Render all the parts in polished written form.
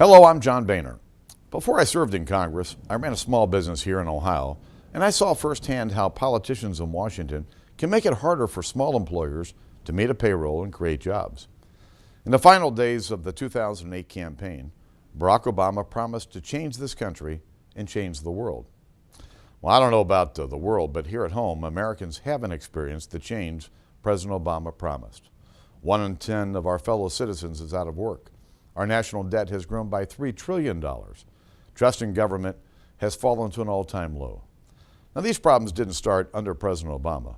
Hello, I'm John Boehner. Before I served in Congress, I ran a small business here in Ohio, and I saw firsthand how politicians in Washington can make it harder for small employers to meet a payroll and create jobs. In the final days of the 2008 campaign, Barack Obama promised to change this country and change the world. Well, I don't know about the world, but here at home, Americans haven't experienced the change President Obama promised. 1 in 10 of our fellow citizens is out of work. Our national debt has grown by $3 trillion. Trust in government has fallen to an all-time low. Now, these problems didn't start under President Obama,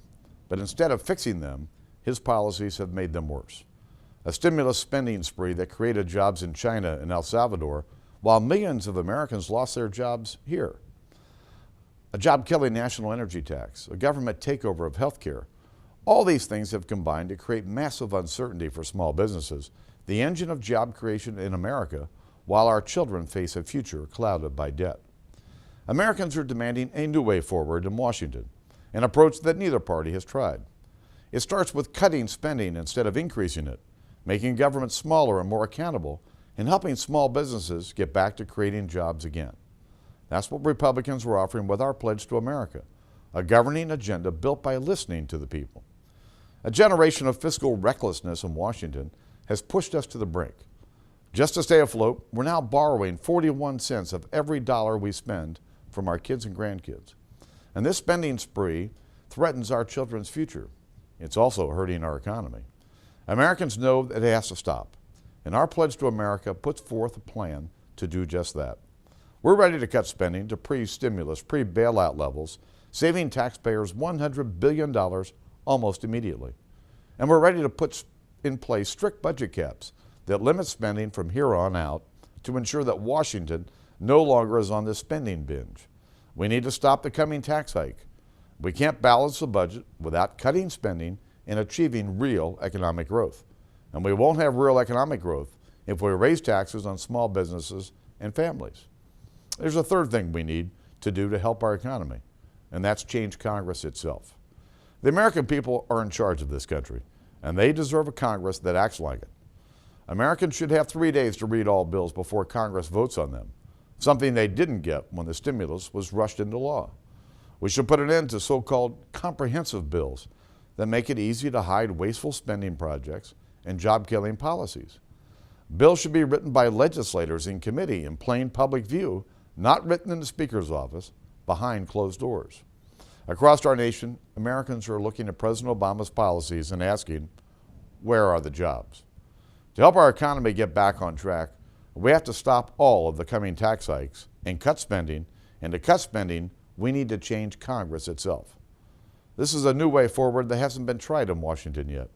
but instead of fixing them, his policies have made them worse. A stimulus spending spree that created jobs in China and El Salvador, while millions of Americans lost their jobs here. A job-killing national energy tax, a government takeover of health care. All these things have combined to create massive uncertainty for small businesses, the engine of job creation in America, while our children face a future clouded by debt. Americans are demanding a new way forward in Washington, an approach that neither party has tried. It starts with cutting spending instead of increasing it, making government smaller and more accountable, and helping small businesses get back to creating jobs again. That's what Republicans were offering with our Pledge to America, a governing agenda built by listening to the people. A generation of fiscal recklessness in Washington has pushed us to the brink. Just to stay afloat, we're now borrowing 41 cents of every dollar we spend from our kids and grandkids. And this spending spree threatens our children's future. It's also hurting our economy. Americans know that it has to stop, and our Pledge to America puts forth a plan to do just that. We're ready to cut spending to pre-stimulus, pre-bailout levels, saving taxpayers $100 billion almost immediately. And we're ready to put in place strict budget caps that limit spending from here on out to ensure that Washington no longer is on this spending binge. We need to stop the coming tax hike. We can't balance the budget without cutting spending and achieving real economic growth. And we won't have real economic growth if we raise taxes on small businesses and families. There's a third thing we need to do to help our economy, and that's change Congress itself. The American people are in charge of this country, and they deserve a Congress that acts like it. Americans should have 3 days to read all bills before Congress votes on them, something they didn't get when the stimulus was rushed into law. We should put an end to so-called comprehensive bills that make it easy to hide wasteful spending projects and job-killing policies. Bills should be written by legislators in committee in plain public view, not written in the Speaker's office behind closed doors. Across our nation, Americans are looking at President Obama's policies and asking, where are the jobs? To help our economy get back on track, we have to stop all of the coming tax hikes and cut spending, and to cut spending, we need to change Congress itself. This is a new way forward that hasn't been tried in Washington yet.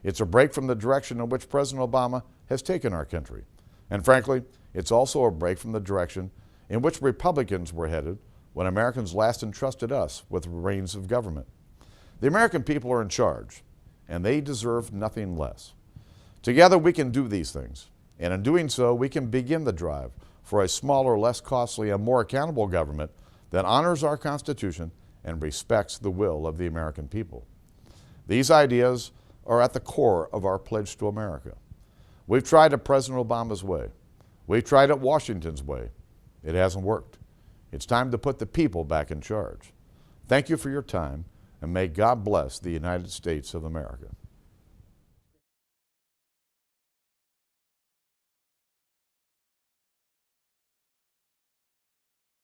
It's a break from the direction in which President Obama has taken our country. And frankly, it's also a break from the direction in which Republicans were headed when Americans last entrusted us with the reins of government. The American people are in charge, and they deserve nothing less. Together we can do these things, and in doing so, we can begin the drive for a smaller, less costly, and more accountable government that honors our Constitution and respects the will of the American people. These ideas are at the core of our Pledge to America. We've tried it President Obama's way. We've tried it Washington's way. It hasn't worked. It's time to put the people back in charge. Thank you for your time, and may God bless the United States of America.